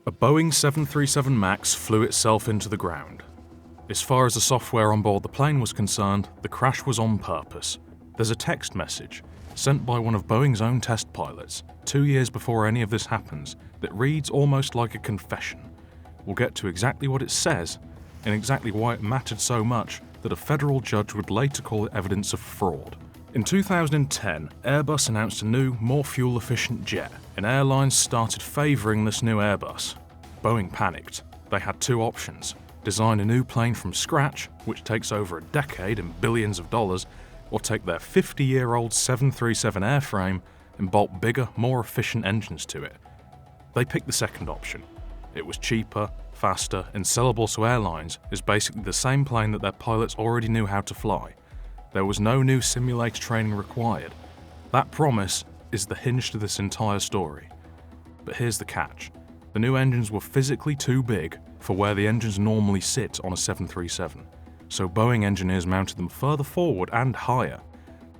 A Boeing 737 MAX flew itself into the ground. As far as the software on board the plane was concerned, the crash was on purpose. There's a text message sent by one of Boeing's own test pilots 2 years before any of this happens that reads almost like a confession. We'll get to exactly what it says and exactly why it mattered so much that a federal judge would later call it evidence of fraud. In 2010, Airbus announced a new, more fuel-efficient jet, and airlines started favouring this new Airbus. Boeing panicked. They had two options: design a new plane from scratch, which takes over a decade and billions of dollars, or take their 50-year-old 737 airframe and bolt bigger, more efficient engines to it. They picked the second option. It was cheaper, faster, and sellable to airlines as basically the same plane that their pilots already knew how to fly. There was no new simulator training required. That promise is the hinge to this entire story. But here's the catch. The new engines were physically too big for where the engines normally sit on a 737, so Boeing engineers mounted them further forward and higher.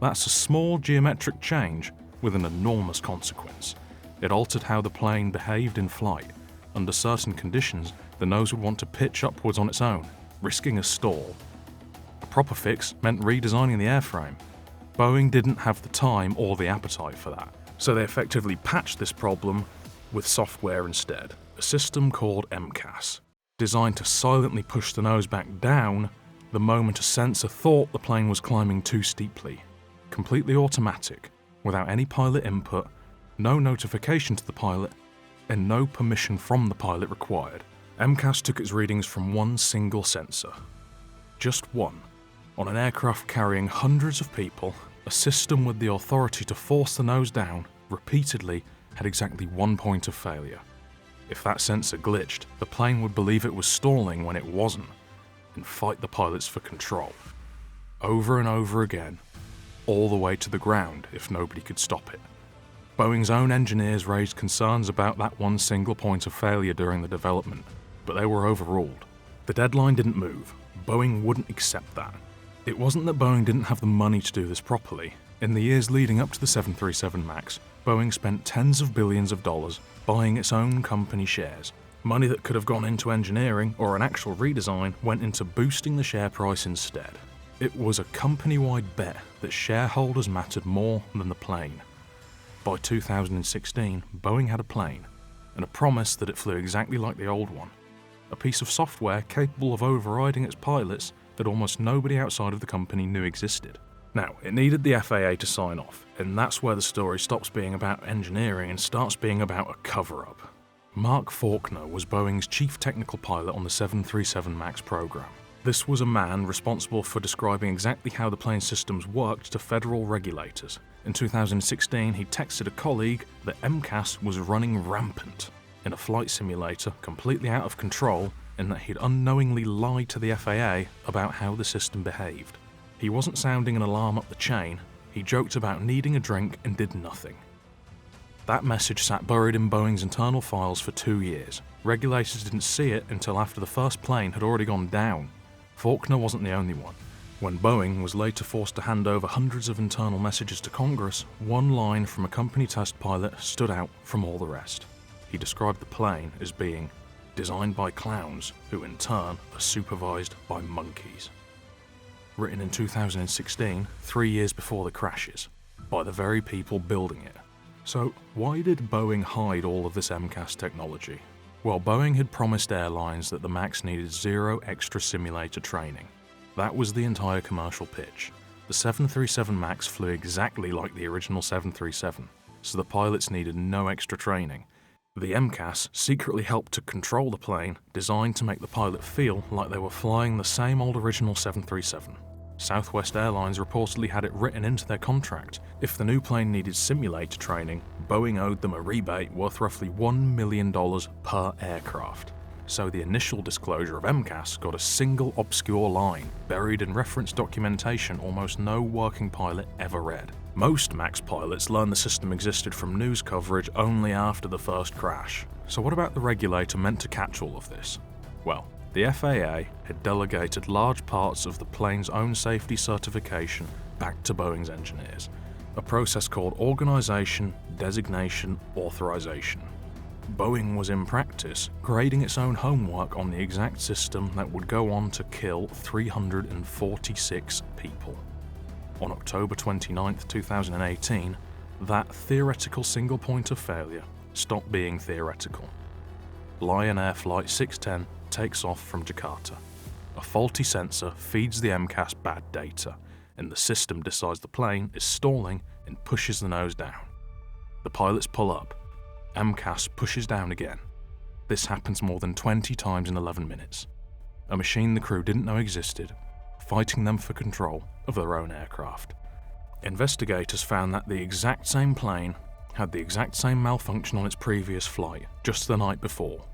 That's a small geometric change with an enormous consequence. It altered how the plane behaved in flight. Under certain conditions, the nose would want to pitch upwards on its own, risking a stall. A proper fix meant redesigning the airframe. Boeing didn't have the time or the appetite for that, so they effectively patched this problem with software instead, a system called MCAS, designed to silently push the nose back down the moment a sensor thought the plane was climbing too steeply. Completely automatic, without any pilot input, no notification to the pilot, and no permission from the pilot required. MCAS took its readings from one single sensor. Just one. On an aircraft carrying hundreds of people, a system with the authority to force the nose down repeatedly had exactly one point of failure. If that sensor glitched, the plane would believe it was stalling when it wasn't, and fight the pilots for control. Over and over again, all the way to the ground if nobody could stop it. Boeing's own engineers raised concerns about that one single point of failure during the development, but they were overruled. The deadline didn't move. Boeing wouldn't accept that. It wasn't that Boeing didn't have the money to do this properly. In the years leading up to the 737 MAX, Boeing spent tens of billions of dollars buying its own company shares. Money that could have gone into engineering or an actual redesign went into boosting the share price instead. It was a company-wide bet that shareholders mattered more than the plane. By 2016, Boeing had a plane, and a promise that it flew exactly like the old one. A piece of software capable of overriding its pilots that almost nobody outside of the company knew existed. Now, it needed the FAA to sign off, and that's where the story stops being about engineering and starts being about a cover-up. Mark Faulkner was Boeing's chief technical pilot on the 737 MAX program. This was a man responsible for describing exactly how the plane systems worked to federal regulators. In 2016, he texted a colleague that MCAS was running rampant in a flight simulator, completely out of control, and that he'd unknowingly lied to the FAA about how the system behaved. He wasn't sounding an alarm up the chain, he joked about needing a drink and did nothing. That message sat buried in Boeing's internal files for 2 years. Regulators didn't see it until after the first plane had already gone down. Faulkner wasn't the only one. When Boeing was later forced to hand over hundreds of internal messages to Congress, one line from a company test pilot stood out from all the rest. He described the plane as being designed by clowns, who in turn are supervised by monkeys. Written in 2016, 3 years before the crashes, by the very people building it. So why did Boeing hide all of this MCAS technology? Well, Boeing had promised airlines that the MAX needed zero extra simulator training. That was the entire commercial pitch. The 737 MAX flew exactly like the original 737, so the pilots needed no extra training. The MCAS secretly helped to control the plane, designed to make the pilot feel like they were flying the same old original 737. Southwest Airlines reportedly had it written into their contract. If the new plane needed simulator training, Boeing owed them a rebate worth roughly $1 million per aircraft. So the initial disclosure of MCAS got a single obscure line, buried in reference documentation almost no working pilot ever read. Most MAX pilots learned the system existed from news coverage only after the first crash. So what about the regulator meant to catch all of this? Well, the FAA had delegated large parts of the plane's own safety certification back to Boeing's engineers, a process called Organization, Designation, Authorization. Boeing was in practice grading its own homework on the exact system that would go on to kill 346 people. On October 29, 2018, that theoretical single point of failure stopped being theoretical. Lion Air Flight 610 takes off from Jakarta. A faulty sensor feeds the MCAS bad data, and the system decides the plane is stalling and pushes the nose down. The pilots pull up. MCAS pushes down again. This happens more than 20 times in 11 minutes. A machine the crew didn't know existed, fighting them for control of their own aircraft. Investigators found that the exact same plane had the exact same malfunction on its previous flight just the night before.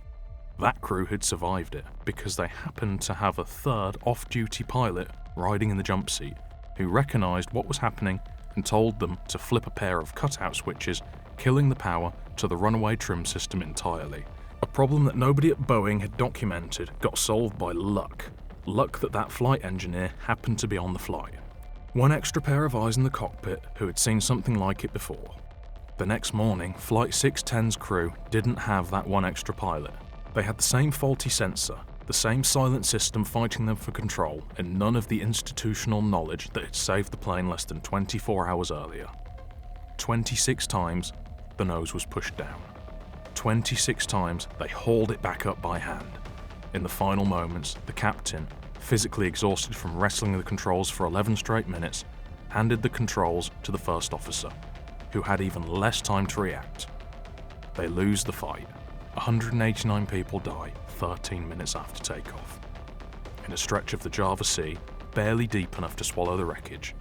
That crew had survived it because they happened to have a third off-duty pilot riding in the jump seat who recognized what was happening and told them to flip a pair of cutout switches, killing the power to the runaway trim system entirely. A problem that nobody at Boeing had documented got solved by luck. Luck that flight engineer happened to be on the flight. One extra pair of eyes in the cockpit who had seen something like it before. The next morning, Flight 610's crew didn't have that one extra pilot. They had the same faulty sensor, the same silent system fighting them for control, and none of the institutional knowledge that had saved the plane less than 24 hours earlier. 26 times, the nose was pushed down. 26 times, they hauled it back up by hand. In the final moments, the captain, physically exhausted from wrestling the controls for 11 straight minutes, handed the controls to the first officer, who had even less time to react. They lose the fight. 189 people die 13 minutes after takeoff. In a stretch of the Java Sea, barely deep enough to swallow the wreckage,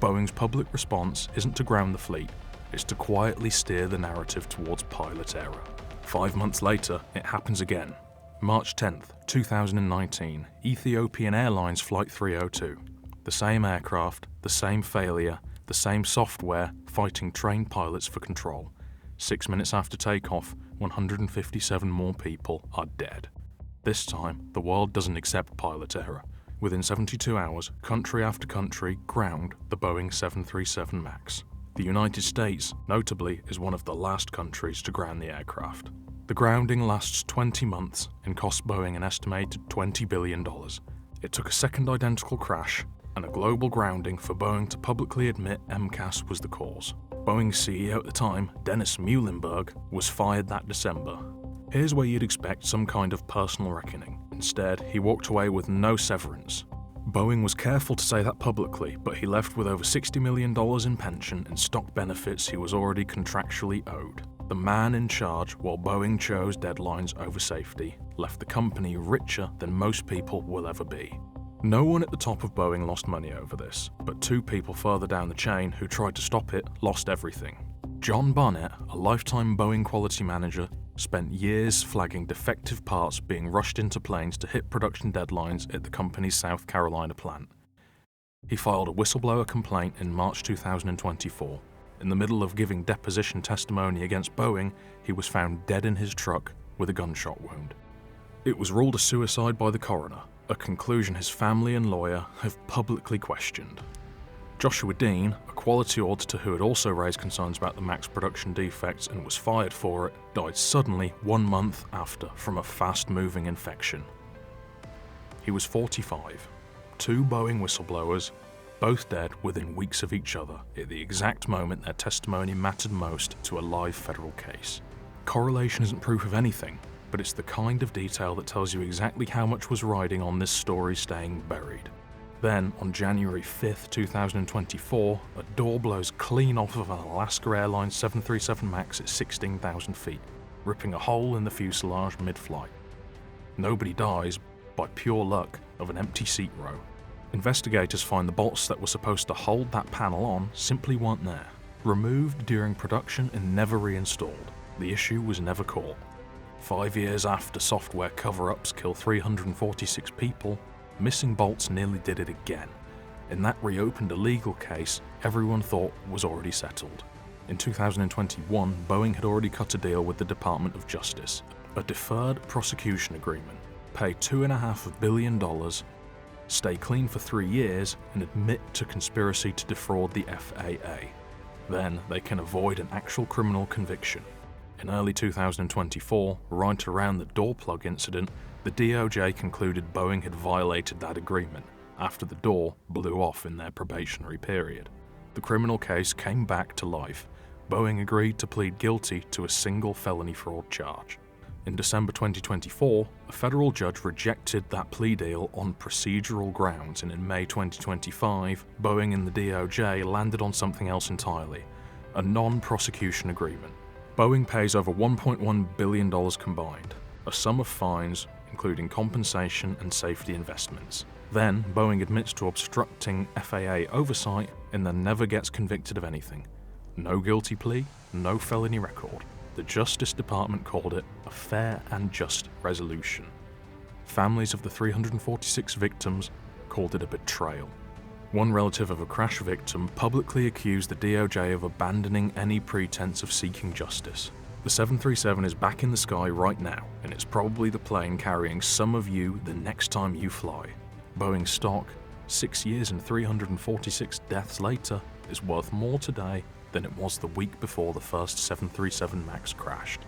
Boeing's public response isn't to ground the fleet, it's to quietly steer the narrative towards pilot error. 5 months later, it happens again. March 10th, 2019, Ethiopian Airlines Flight 302. The same aircraft, the same failure, the same software fighting trained pilots for control. 6 minutes after takeoff, 157 more people are dead. This time, the world doesn't accept pilot error. Within 72 hours, country after country ground the Boeing 737 MAX. The United States, notably, is one of the last countries to ground the aircraft. The grounding lasts 20 months and cost Boeing an estimated $20 billion. It took a second identical crash and a global grounding for Boeing to publicly admit MCAS was the cause. Boeing's CEO at the time, Dennis Muhlenberg, was fired that December. Here's where you'd expect some kind of personal reckoning. Instead, he walked away with no severance. Boeing was careful to say that publicly, but he left with over $60 million in pension and stock benefits he was already contractually owed. The man in charge, while Boeing chose deadlines over safety, left the company richer than most people will ever be. No one at the top of Boeing lost money over this, but 2 people further down the chain who tried to stop it lost everything. John Barnett, a lifetime Boeing quality manager, spent years flagging defective parts being rushed into planes to hit production deadlines at the company's South Carolina plant. He filed a whistleblower complaint in March 2024. In the middle of giving deposition testimony against Boeing, he was found dead in his truck with a gunshot wound. It was ruled a suicide by the coroner, a conclusion his family and lawyer have publicly questioned. Joshua Dean, a quality auditor who had also raised concerns about the MAX production defects and was fired for it, died suddenly 1 month after from a fast-moving infection. He was 45. 2 Boeing whistleblowers, both dead within weeks of each other, at the exact moment their testimony mattered most to a live federal case. Correlation isn't proof of anything, but it's the kind of detail that tells you exactly how much was riding on this story staying buried. Then, on January 5th, 2024, a door blows clean off of an Alaska Airlines 737 MAX at 16,000 feet, ripping a hole in the fuselage mid-flight. Nobody dies, by pure luck, of an empty seat row. Investigators find the bolts that were supposed to hold that panel on simply weren't there. Removed during production and never reinstalled. The issue was never caught. 5 years after software cover-ups kill 346 people, missing bolts nearly did it again. In that reopened a legal case everyone thought was already settled. In 2021, Boeing had already cut a deal with the Department of Justice, a deferred prosecution agreement, pay $2.5 billion, stay clean for 3 years, and admit to conspiracy to defraud the FAA. Then they can avoid an actual criminal conviction. In early 2024, right around the door plug incident, the DOJ concluded Boeing had violated that agreement after the door blew off in their probationary period. The criminal case came back to life. Boeing agreed to plead guilty to a single felony fraud charge. In December 2024, a federal judge rejected that plea deal on procedural grounds, and in May 2025, Boeing and the DOJ landed on something else entirely, a non-prosecution agreement. Boeing pays over $1.1 billion combined, a sum of fines including compensation and safety investments. Then, Boeing admits to obstructing FAA oversight and then never gets convicted of anything. No guilty plea, no felony record. The Justice Department called it a fair and just resolution. Families of the 346 victims called it a betrayal. One relative of a crash victim publicly accused the DOJ of abandoning any pretense of seeking justice. The 737 is back in the sky right now, and it's probably the plane carrying some of you the next time you fly. Boeing stock, 6 years and 346 deaths later, is worth more today than it was the week before the first 737 MAX crashed.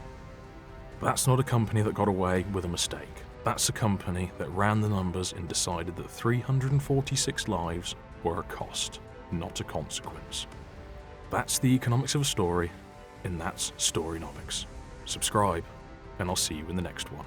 That's not a company that got away with a mistake. That's a company that ran the numbers and decided that 346 lives were a cost, not a consequence. That's the economics of a story, and that's Storynomics. Subscribe, and I'll see you in the next one.